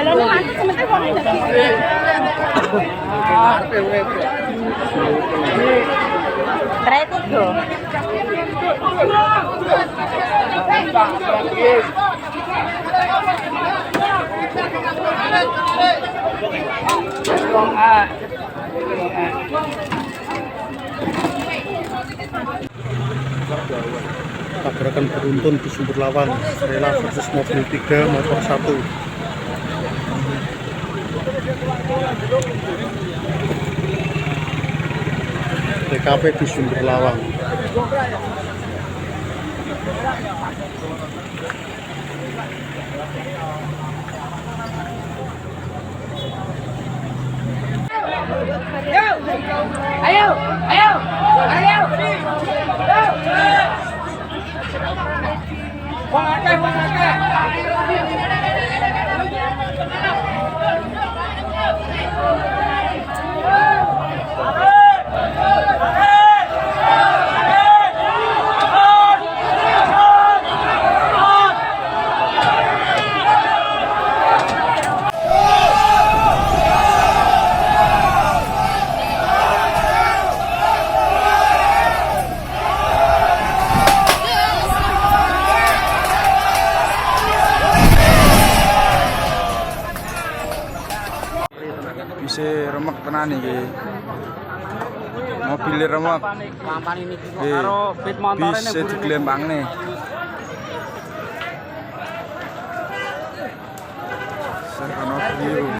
balonnya mantap sementara warnanya Tretigo. Tabrakan beruntun di Sumber Lawang, rela versus mobil 3 motor 1. TKP di Sumber Lawang. Ayo, ayo, ayo. Bisa remek tenan iki. Mobil remek. Bisa diglembang nih. Sarana biru.